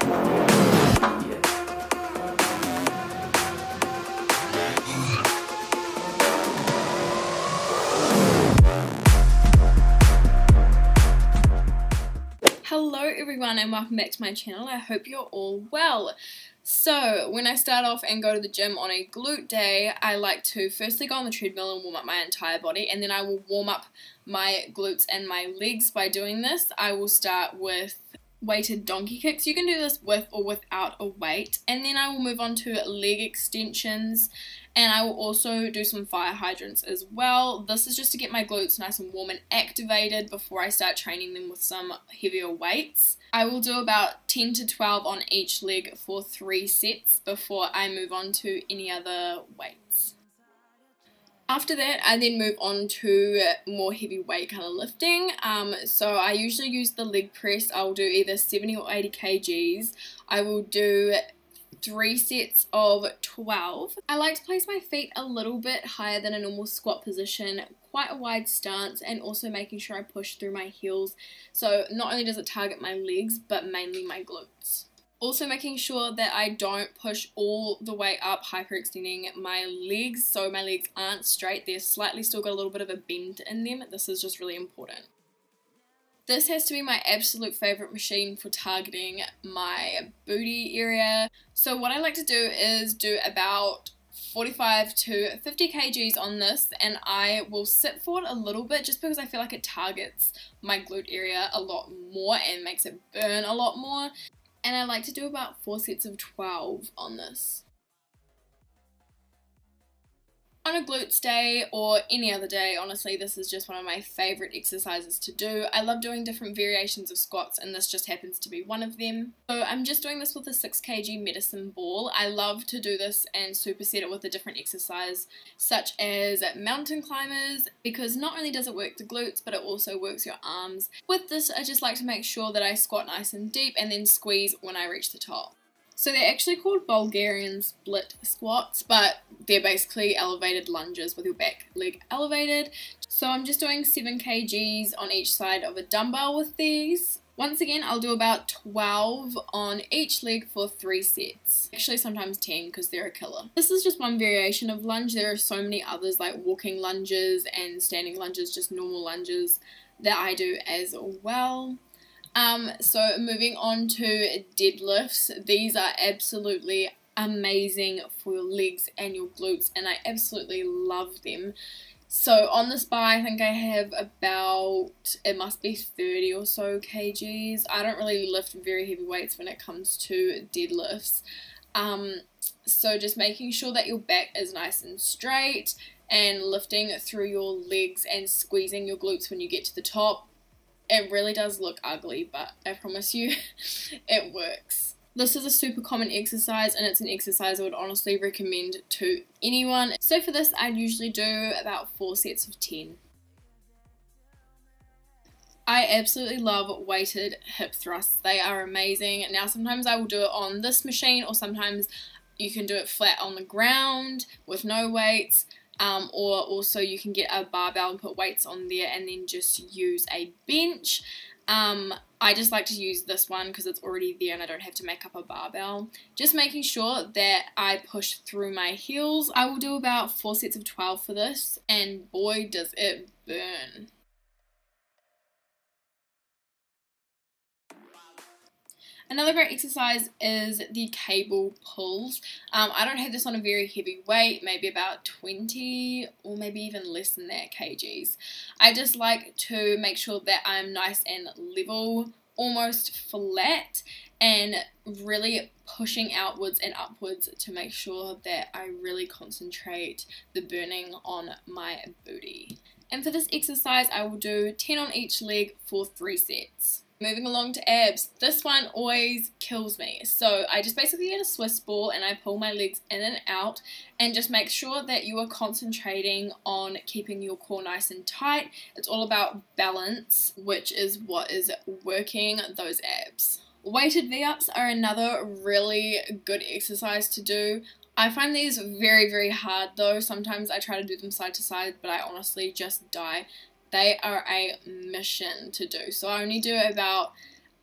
Hello everyone and welcome back to my channel. I hope you're all well. So when I start off and go to the gym on a glute day, I like to firstly go on the treadmill and warm up my entire body, and then I will warm up my glutes and my legs by doing this. I will start with weighted donkey kicks. You can do this with or without a weight, and then I will move on to leg extensions, and I will also do some fire hydrants as well. This is just to get my glutes nice and warm and activated before I start training them with some heavier weights. I will do about 10 to 12 on each leg for 3 sets before I move on to any other weights. After that, I then move on to more heavyweight kind of lifting. So I usually use the leg press. I will do either 70 or 80 kgs. I will do 3 sets of 12. I like to place my feet a little bit higher than a normal squat position, quite a wide stance, and also making sure I push through my heels. So not only does it target my legs, but mainly my glutes. Also making sure that I don't push all the way up, hyperextending my legs, so my legs aren't straight. They're slightly still got a little bit of a bend in them. This is just really important. This has to be my absolute favourite machine for targeting my booty area. So what I like to do is do about 45 to 50 kgs on this, and I will sit forward a little bit just because I feel like it targets my glute area a lot more and makes it burn a lot more. And I like to do about 4 sets of 12 on this. On a glutes day or any other day, honestly, this is just one of my favourite exercises to do. I love doing different variations of squats, and this just happens to be one of them. So I'm just doing this with a 6 kg medicine ball. I love to do this and superset it with a different exercise, such as mountain climbers, because not only does it work the glutes, but it also works your arms. With this, I just like to make sure that I squat nice and deep and then squeeze when I reach the top. So they're actually called Bulgarian split squats, but they're basically elevated lunges with your back leg elevated. So I'm just doing 7 kgs on each side of a dumbbell with these. Once again, I'll do about 12 on each leg for 3 sets. Actually, sometimes 10 because they're a killer. This is just one variation of lunge. There are so many others like walking lunges and standing lunges, just normal lunges that I do as well. So moving on to deadlifts, these are absolutely amazing for your legs and your glutes, and I absolutely love them. So on this bar, I think I have about, it must be 30 or so kgs. I don't really lift very heavy weights when it comes to deadlifts. So just making sure that your back is nice and straight and lifting through your legs and squeezing your glutes when you get to the top. It really does look ugly, but I promise you it works. This is a super common exercise, and it's an exercise I would honestly recommend to anyone. So for this, I'd usually do about 4 sets of 10. I absolutely love weighted hip thrusts. They are amazing. Now sometimes I will do it on this machine, or sometimes you can do it flat on the ground with no weights. Or also you can get a barbell and put weights on there and then just use a bench. I just like to use this one because it's already there and I don't have to make up a barbell. Just making sure that I push through my heels. I will do about 4 sets of 12 for this, and boy does it burn. Another great exercise is the cable pulls. I don't have this on a very heavy weight, maybe about 20 or maybe even less than that kgs. I just like to make sure that I'm nice and level, almost flat, and really pushing outwards and upwards to make sure that I really concentrate the burning on my booty. And for this exercise, I will do 10 on each leg for 3 sets. Moving along to abs, this one always kills me. So I just basically get a Swiss ball and I pull my legs in and out, and just make sure that you are concentrating on keeping your core nice and tight. It's all about balance, which is what is working those abs. Weighted V-ups are another really good exercise to do. I find these very, very hard though. Sometimes I try to do them side to side, but I honestly just die. They are a mission to do. So I only do about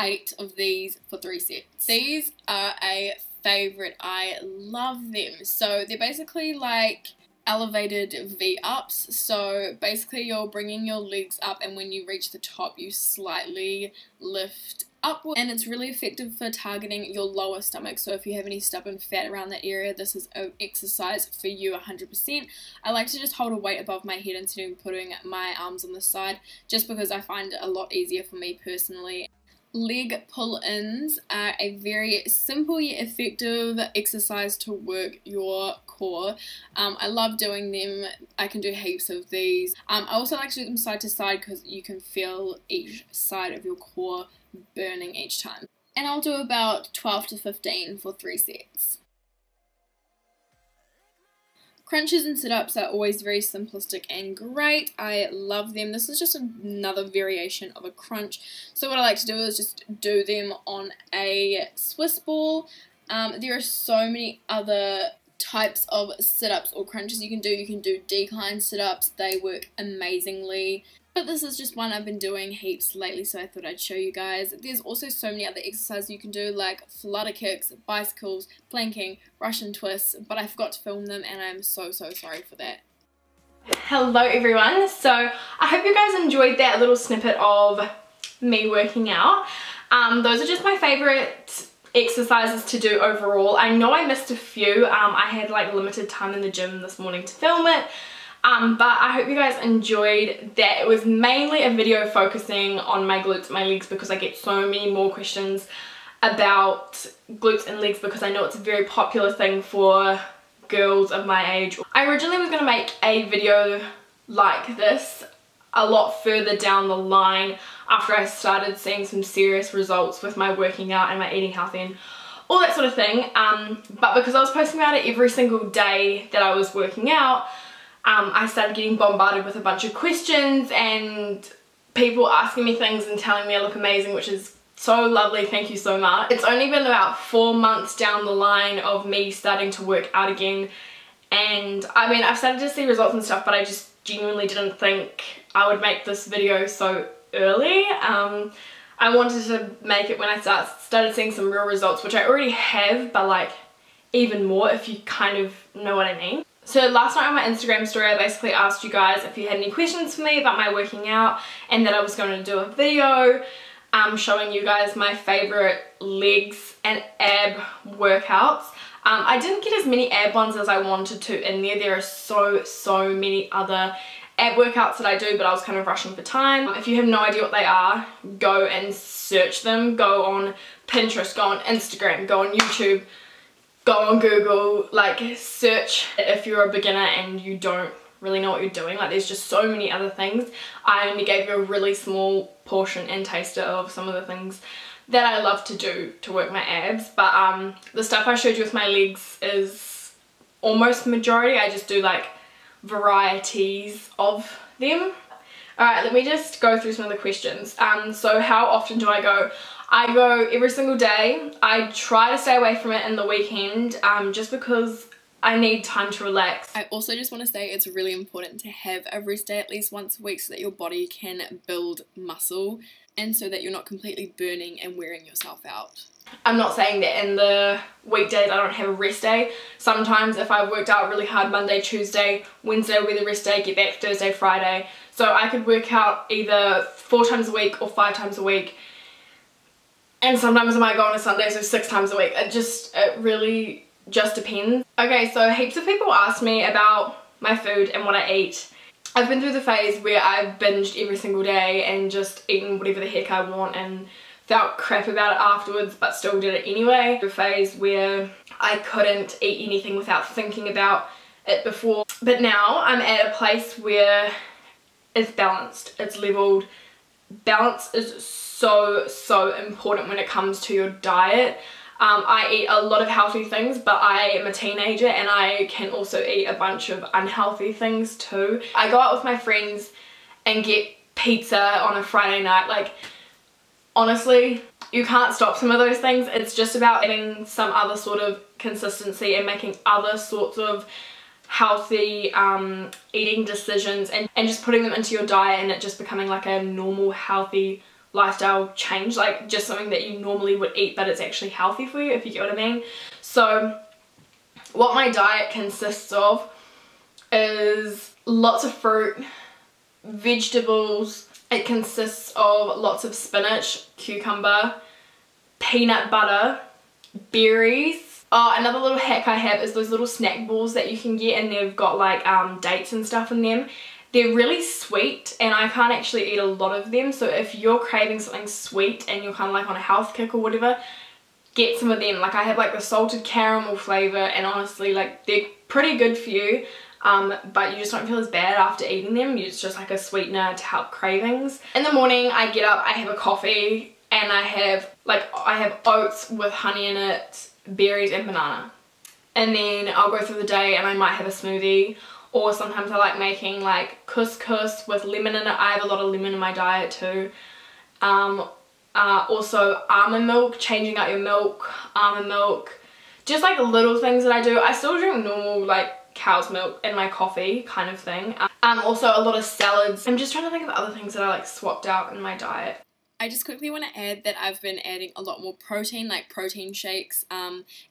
8 of these for 3 sets. These are a favorite. I love them. So they're basically like elevated V-ups. So basically you're bringing your legs up, and when you reach the top you slightly lift upward, and it's really effective for targeting your lower stomach. So if you have any stubborn fat around that area, this is an exercise for you 100%. I like to just hold a weight above my head instead of putting my arms on the side, just because I find it a lot easier for me personally. Leg pull-ins are a very simple yet effective exercise to work your core. I love doing them. I can do heaps of these. I also like to do them side to side because you can feel each side of your core burning each time. And I'll do about 12 to 15 for 3 sets. Crunches and sit-ups are always very simplistic and great. I love them. This is just another variation of a crunch. So what I like to do is just do them on a Swiss ball. There are so many other types of sit-ups or crunches you can do. You can do decline sit-ups. They work amazingly. But this is just one I've been doing heaps lately, so I thought I'd show you guys. There's also so many other exercises you can do, like flutter kicks, bicycles, planking, Russian twists, but I forgot to film them and I'm so sorry for that. Hello everyone, so I hope you guys enjoyed that little snippet of me working out. Those are just my favourite exercises to do overall. I know I missed a few. I had like limited time in the gym this morning to film it. But I hope you guys enjoyed that. It was mainly a video focusing on my glutes and my legs because I get so many more questions about glutes and legs because I know it's a very popular thing for girls of my age. I originally was going to make a video like this a lot further down the line after I started seeing some serious results with my working out and my eating healthy and all that sort of thing. But because I was posting about it every single day that I was working out, I started getting bombarded with a bunch of questions and people asking me things and telling me I look amazing, which is so lovely. Thank you so much. It's only been about 4 months down the line of me starting to work out again, and I mean I've started to see results and stuff, but I just genuinely didn't think I would make this video so early. I wanted to make it when I started seeing some real results, which I already have, but like even more, if you kind of know what I mean. So last night on my Instagram story I basically asked you guys if you had any questions for me about my working out, and that I was going to do a video showing you guys my favourite legs and ab workouts. I didn't get as many ab ones as I wanted to in there. There are so many other ab workouts that I do, but I was kind of rushing for time. If you have no idea what they are, go and search them. Go on Pinterest, go on Instagram, go on YouTube, go on Google, like search if you're a beginner and you don't really know what you're doing. Like there's just so many other things. I only gave you a really small portion and taster of some of the things that I love to do to work my abs, but the stuff I showed you with my legs is almost majority. I just do like varieties of them. Alright, let me just go through some of the questions. So how often do I go? I go every single day. I try to stay away from it in the weekend just because I need time to relax. I also just want to say it's really important to have a rest day at least once a week so that your body can build muscle and so that you're not completely burning and wearing yourself out. I'm not saying that in the weekdays I don't have a rest day. Sometimes if I've worked out really hard Monday, Tuesday, Wednesday will be the rest day, get back Thursday, Friday. So I could work out either 4 times a week or 5 times a week. And sometimes I might go on a Sunday, so 6 times a week. It really just depends. Okay, so heaps of people ask me about my food and what I eat. I've been through the phase where I've binged every single day and just eaten whatever the heck I want and felt crap about it afterwards but still did it anyway. The phase where I couldn't eat anything without thinking about it before. But now I'm at a place where it's balanced, it's leveled. Balance is so important when it comes to your diet. I eat a lot of healthy things, but I am a teenager and I can also eat a bunch of unhealthy things too. I go out with my friends and get pizza on a Friday night. Like, honestly, you can't stop some of those things. It's just about having some other sort of consistency and making other sorts of healthy eating decisions and just putting them into your diet and it just becoming like a normal healthy lifestyle change, like just something that you normally would eat but it's actually healthy for you, if you get what I mean. So what my diet consists of is lots of fruit, vegetables. It consists of lots of spinach, cucumber, peanut butter, berries. Oh, another little hack I have is those little snack balls that you can get, and they've got like dates and stuff in them. They're really sweet and I can't actually eat a lot of them, so if you're craving something sweet and you're kind of like on a health kick or whatever, get some of them. Like I have like the salted caramel flavour, and honestly like they're pretty good for you, but you just don't feel as bad after eating them. It's just like a sweetener to help cravings. In the morning I get up, I have a coffee, and I have oats with honey in it, berries and banana. And then I'll go through the day and I might have a smoothie, or sometimes I like making like couscous with lemon in it. I have a lot of lemon in my diet too. Also almond milk, changing out your milk, almond milk, just like little things that I do. I still drink normal like cow's milk in my coffee kind of thing. Also a lot of salads. I'm just trying to think of other things that I like swapped out in my diet. I just quickly want to add that I've been adding a lot more protein, like protein shakes.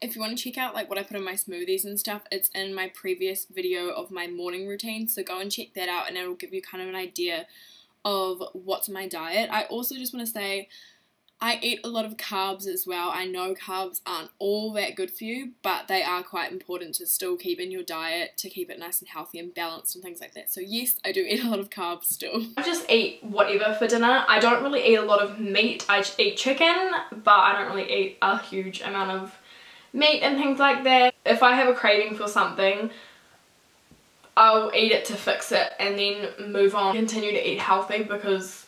If you want to check out like what I put in my smoothies and stuff, it's in my previous video of my morning routine, so go and check that out and it'll give you kind of an idea of what's in my diet. I also just want to say I eat a lot of carbs as well. I know carbs aren't all that good for you, but they are quite important to still keep in your diet, to keep it nice and healthy and balanced and things like that. So yes, I do eat a lot of carbs still. I just eat whatever for dinner. I don't really eat a lot of meat. I eat chicken, but I don't really eat a huge amount of meat and things like that. If I have a craving for something, I'll eat it to fix it and then move on. Continue to eat healthy, because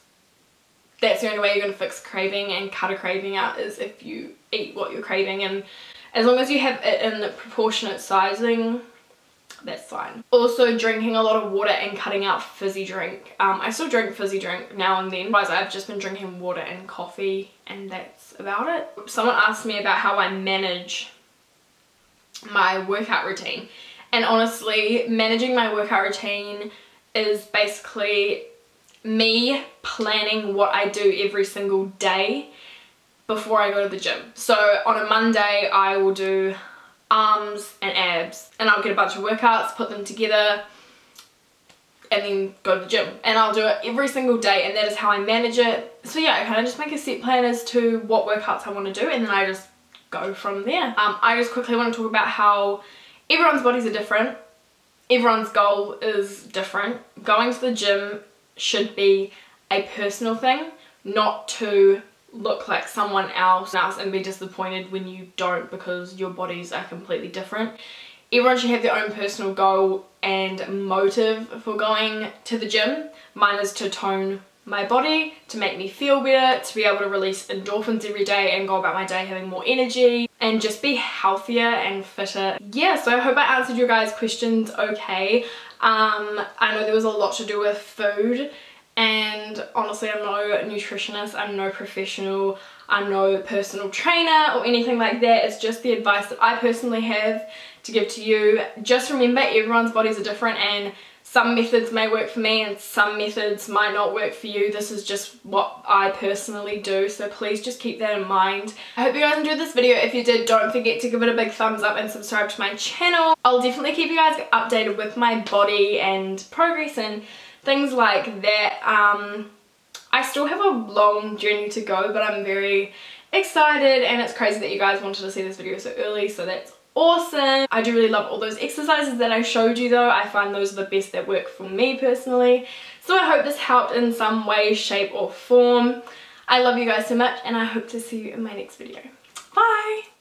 that's the only way you're going to fix craving and cut a craving out, is if you eat what you're craving, and as long as you have it in the proportionate sizing, that's fine. Also drinking a lot of water and cutting out fizzy drink. I still drink fizzy drink now and then, otherwise I've just been drinking water and coffee, and that's about it. Someone asked me about how I manage my workout routine, and honestly managing my workout routine is basically me planning what I do every single day before I go to the gym. So on a Monday I will do arms and abs, and I'll get a bunch of workouts, put them together, and then go to the gym, and I'll do it every single day, and that is how I manage it. So yeah, I kind of just make a set plan as to what workouts I want to do, and then I just go from there. I just quickly want to talk about how everyone's bodies are different, everyone's goal is different. Going to the gym should be a personal thing, not to look like someone else and be disappointed when you don't, because your bodies are completely different. Everyone should have their own personal goal and motive for going to the gym. Mine is to tone my body, to make me feel better, to be able to release endorphins every day and go about my day having more energy and just be healthier and fitter. Yeah, so I hope I answered your guys' questions okay. I know there was a lot to do with food, and honestly I'm no nutritionist, I'm no professional, I'm no personal trainer or anything like that. It's just the advice that I personally have to give to you. Just remember, everyone's bodies are different, and some methods may work for me and some methods might not work for you. This is just what I personally do, so please just keep that in mind. I hope you guys enjoyed this video. If you did, don't forget to give it a big thumbs up and subscribe to my channel. I'll definitely keep you guys updated with my body and progress and things like that. I still have a long journey to go, but I'm very excited, and it's crazy that you guys wanted to see this video so early, so that's awesome. I do really love all those exercises that I showed you though. I find those are the best that work for me personally. So I hope this helped in some way, shape or form. I love you guys so much, and I hope to see you in my next video. Bye!